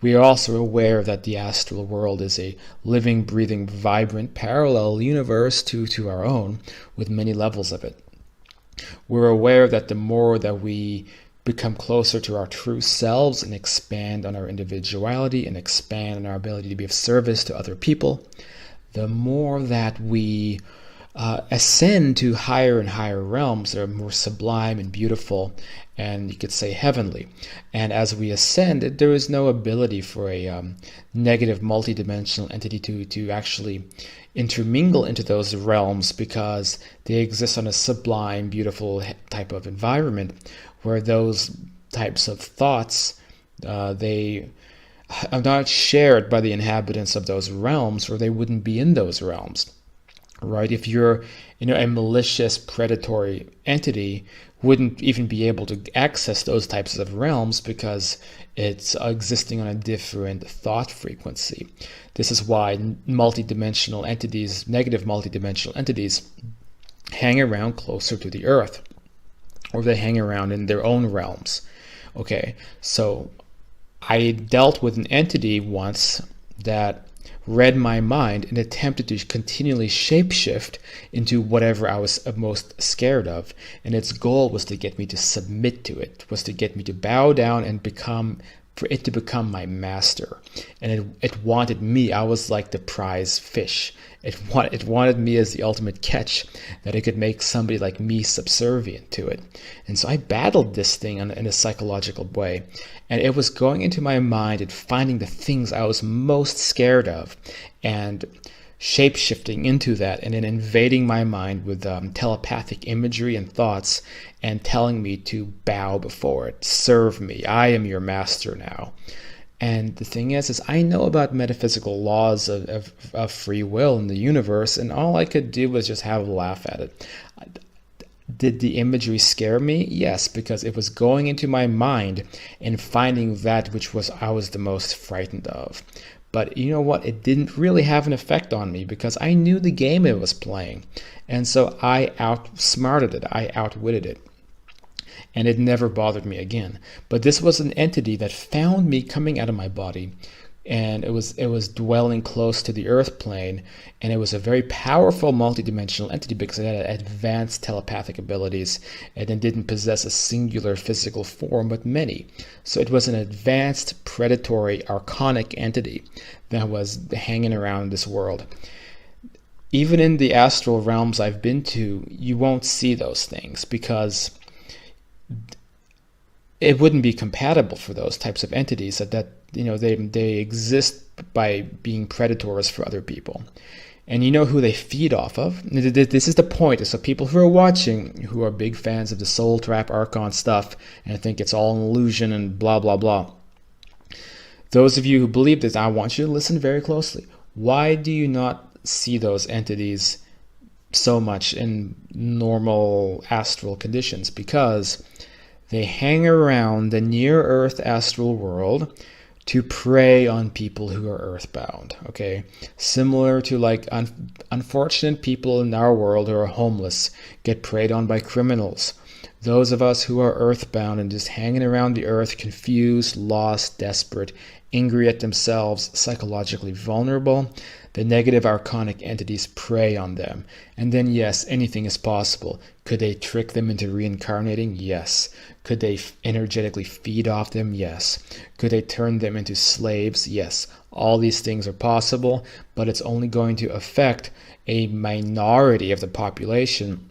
We are also aware that the astral world is a living, breathing, vibrant, parallel universe to our own, with many levels of it. We're aware that the more that we become closer to our true selves and expand on our individuality and expand on our ability to be of service to other people, the more that we ascend to higher and higher realms that are more sublime and beautiful, and you could say heavenly. And as we ascend, there is no ability for a negative multidimensional entity to actually intermingle into those realms, because they exist on a sublime, beautiful type of environment where those types of thoughts, they are not shared by the inhabitants of those realms, or they wouldn't be in those realms. Right? If you're, a malicious, predatory entity, wouldn't even be able to access those types of realms because it's existing on a different thought frequency. This is why multidimensional entities, negative multidimensional entities, hang around closer to the earth, or they hang around in their own realms. Okay, so I dealt with an entity once that read my mind and attempted to continually shapeshift into whatever I was most scared of. And its goal was to get me to submit to it, was to get me to bow down and for it to become my master. And it wanted me. I was like the prize fish. It wanted me as the ultimate catch, that it could make somebody like me subservient to it. And so I battled this thing in a psychological way. And it was going into my mind and finding the things I was most scared of and shape-shifting into that, and then invading my mind with telepathic imagery and thoughts and telling me to bow before it. Serve me. I am your master now. And the thing is I know about metaphysical laws of free will in the universe, and all I could do was just have a laugh at it. Did the imagery scare me? Yes, because it was going into my mind and finding that which I was the most frightened of. But you know what? It didn't really have an effect on me because I knew the game it was playing. And so I outsmarted it. I outwitted it. And it never bothered me again. But this was an entity that found me coming out of my body, and it was dwelling close to the earth plane, and it was a very powerful multidimensional entity because it had advanced telepathic abilities, and it didn't possess a singular physical form but many. So it was an advanced predatory Archonic entity that was hanging around this world. Even in the astral realms I've been to, you won't see those things because it wouldn't be compatible for those types of entities that they exist by being predators for other people. And you know who they feed off of? This is the point. So people who are watching, who are big fans of the Soul Trap Archon stuff and think it's all an illusion and blah, blah, blah. Those of you who believe this, I want you to listen very closely. Why do you not see those entities so much in normal astral conditions? Because they hang around the near-Earth astral world to prey on people who are earthbound, okay? Similar to like unfortunate people in our world who are homeless get preyed on by criminals. Those of us who are earthbound and just hanging around the earth, confused, lost, desperate, angry at themselves, psychologically vulnerable, the negative Archonic entities prey on them. And then yes, anything is possible. Could they trick them into reincarnating? Yes. Could they energetically feed off them? Yes. Could they turn them into slaves? Yes. All these things are possible, but it's only going to affect a minority of the population,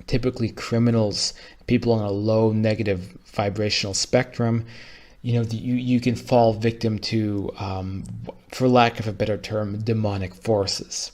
typically criminals, people on a low negative vibrational spectrum. You can fall victim to, for lack of a better term, demonic forces.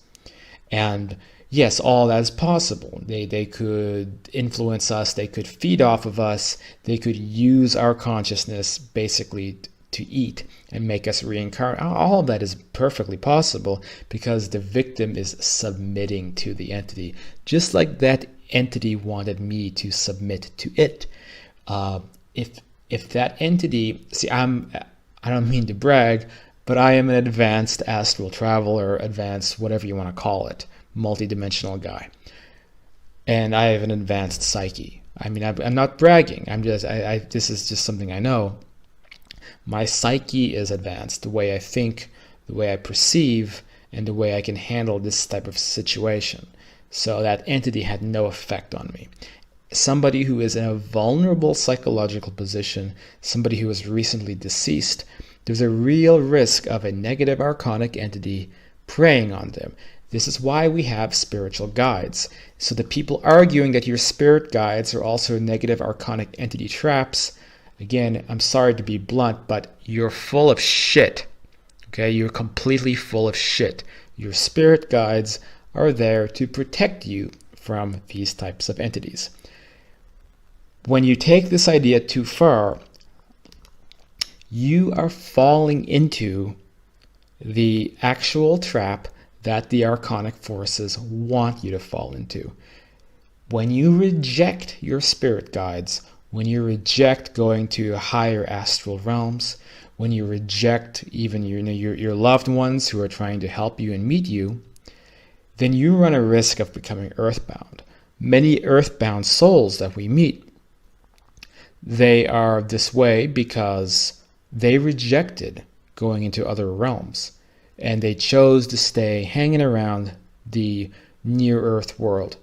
And yes, all that is possible. They could influence us, they could feed off of us, they could use our consciousness basically to eat and make us reincarnate. All of that is perfectly possible because the victim is submitting to the entity, just like that entity wanted me to submit to it. If that entity, I don't mean to brag, but I am an advanced astral traveler, advanced whatever you want to call it, multidimensional guy. And I have an advanced psyche. I mean, I'm not bragging. This is just something I know. My psyche is advanced, the way I think, the way I perceive, and the way I can handle this type of situation. So that entity had no effect on me. Somebody who is in a vulnerable psychological position, somebody who is recently deceased, there's a real risk of a negative archonic entity preying on them. This is why we have spiritual guides. So the people arguing that your spirit guides are also negative archonic entity traps, again, I'm sorry to be blunt, but you're full of shit. Okay, you're completely full of shit. Your spirit guides are there to protect you from these types of entities. When you take this idea too far, you are falling into the actual trap that the archonic forces want you to fall into. When you reject your spirit guides, when you reject going to higher astral realms, when you reject even your loved ones who are trying to help you and meet you, then you run a risk of becoming earthbound. Many earthbound souls that we meet, they are this way because they rejected going into other realms, and they chose to stay hanging around the near-earth world.